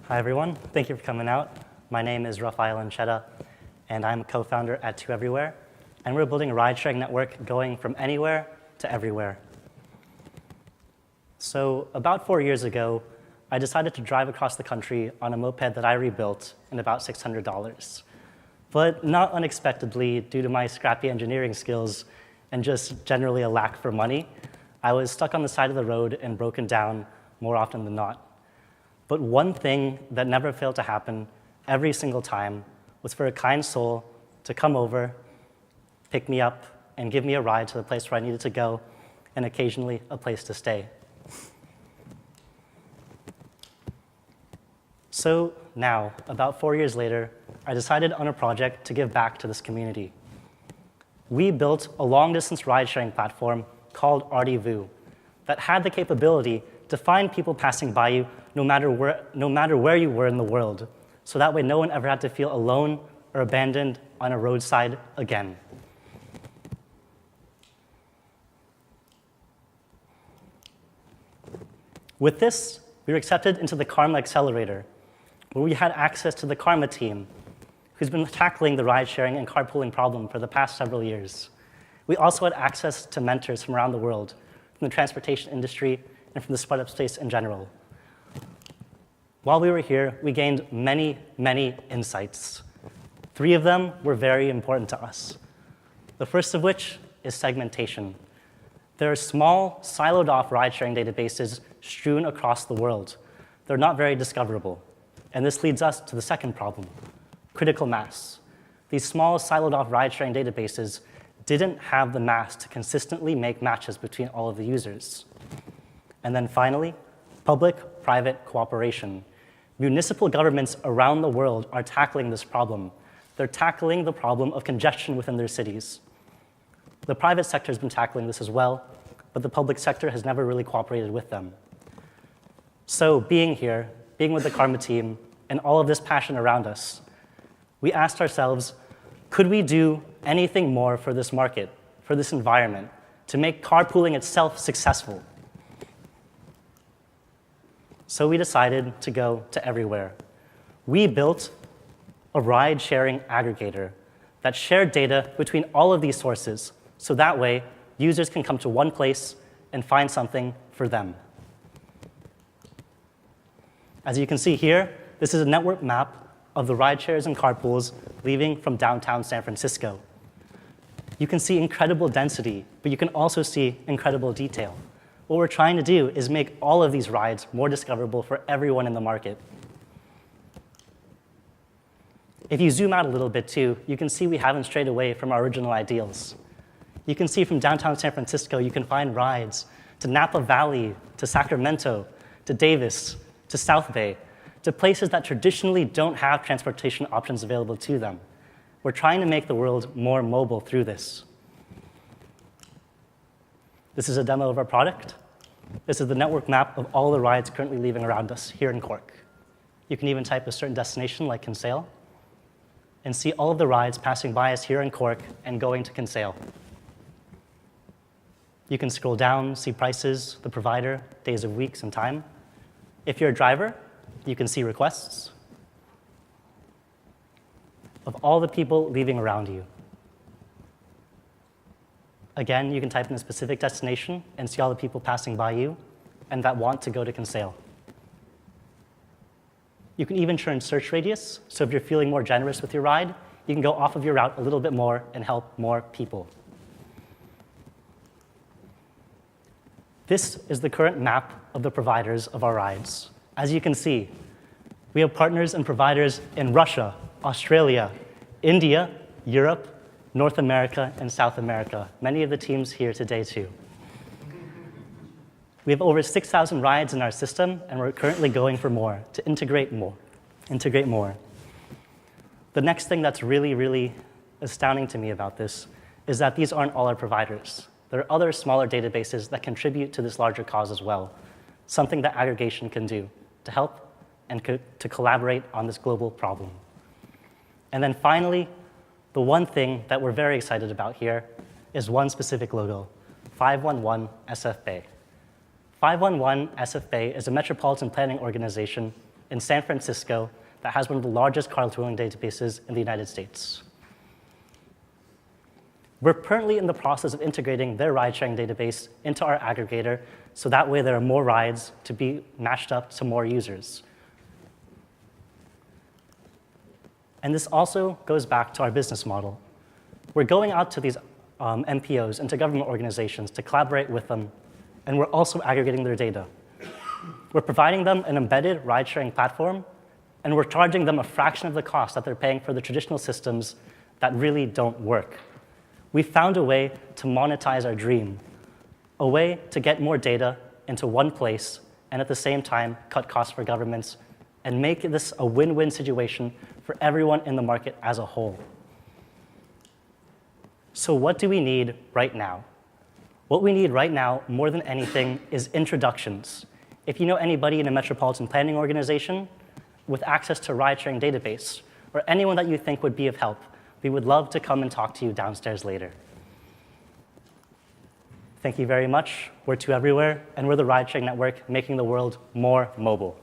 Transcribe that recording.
Hi, everyone. Thank you for coming out. My name is Rafael Ancheta, and I'm a co-founder at toEverywhere. And we're building a ride-sharing network going from anywhere to everywhere. So about 4 years ago, I decided to drive across the country on a moped that I rebuilt in about $600. But not unexpectedly, due to my scrappy engineering skills and just generally a lack for money, I was stuck on the side of the road and broken down more often than not. But one thing that never failed to happen every single time was for a kind soul to come over, pick me up, and give me a ride to the place where I needed to go, and occasionally a place to stay. So now, about 4 years later, I decided on a project to give back to this community. We built a long-distance ride-sharing platform called Rendezvous that had the capability to find people passing by you no matter where you were in the world, so that way no one ever had to feel alone or abandoned on a roadside again. With this, we were accepted into the Karma Accelerator, where we had access to the Karma team, who's been tackling the ride-sharing and carpooling problem for the past several years. We also had access to mentors from around the world, from the transportation industry and from the startup space in general. While we were here, we gained many, many insights. 3 of them were very important to us. The first of which is segmentation. There are small, siloed-off ride-sharing databases strewn across the world. They're not very discoverable. And this leads us to the second problem, critical mass. These small, siloed-off ride-sharing databases didn't have the mass to consistently make matches between all of the users. And then finally, public-private cooperation. Municipal governments around the world are tackling this problem. They're tackling the problem of congestion within their cities. The private sector has been tackling this as well, but the public sector has never really cooperated with them. So being here, being with the Karma team, and all of this passion around us, we asked ourselves, could we do anything more for this market, for this environment, to make carpooling itself successful? So we decided to go to everywhere. We built a ride-sharing aggregator that shared data between all of these sources, so that way users can come to one place and find something for them. As you can see here, this is a network map of the ride shares and carpools leaving from downtown San Francisco. You can see incredible density, but you can also see incredible detail. What we're trying to do is make all of these rides more discoverable for everyone in the market. If you zoom out a little bit too, you can see we haven't strayed away from our original ideals. You can see from downtown San Francisco, you can find rides to Napa Valley, to Sacramento, to Davis, to South Bay, to places that traditionally don't have transportation options available to them. We're trying to make the world more mobile through this. This is a demo of our product. This is the network map of all the rides currently leaving around us here in Cork. You can even type a certain destination like Kinsale and see all of the rides passing by us here in Cork and going to Kinsale. You can scroll down, see prices, the provider, days of weeks, and time. If you're a driver, you can see requests of all the people leaving around you. Again, you can type in a specific destination and see all the people passing by you and that want to go to Kinsale. You can even turn search radius, so if you're feeling more generous with your ride, you can go off of your route a little bit more and help more people. This is the current map of the providers of our rides. As you can see, we have partners and providers in Russia, Australia, India, Europe, North America, and South America. Many of the teams here today, too. We have over 6,000 rides in our system, and we're currently going for more, to integrate more. The next thing that's really, really astounding to me about this is that these aren't all our providers. There are other smaller databases that contribute to this larger cause as well, something that aggregation can do to help and to collaborate on this global problem. And then finally, the one thing that we're very excited about here is one specific logo, 511 SF Bay. 511 SF Bay is a metropolitan planning organization in San Francisco that has one of the largest carpooling databases in the United States. We're currently in the process of integrating their ride-sharing database into our aggregator, so that way there are more rides to be matched up to more users. And this also goes back to our business model. We're going out to these MPOs and to government organizations to collaborate with them, and we're also aggregating their data. We're providing them an embedded ride-sharing platform, and we're charging them a fraction of the cost that they're paying for the traditional systems that really don't work. We found a way to monetize our dream, a way to get more data into one place and at the same time cut costs for governments and make this a win-win situation for everyone in the market as a whole. So what do we need right now? What we need right now, more than anything, is introductions. If you know anybody in a metropolitan planning organization with access to a ride-sharing database, or anyone that you think would be of help, we would love to come and talk to you downstairs later. Thank you very much. We're toEverywhere, and we're the ride-sharing network making the world more mobile.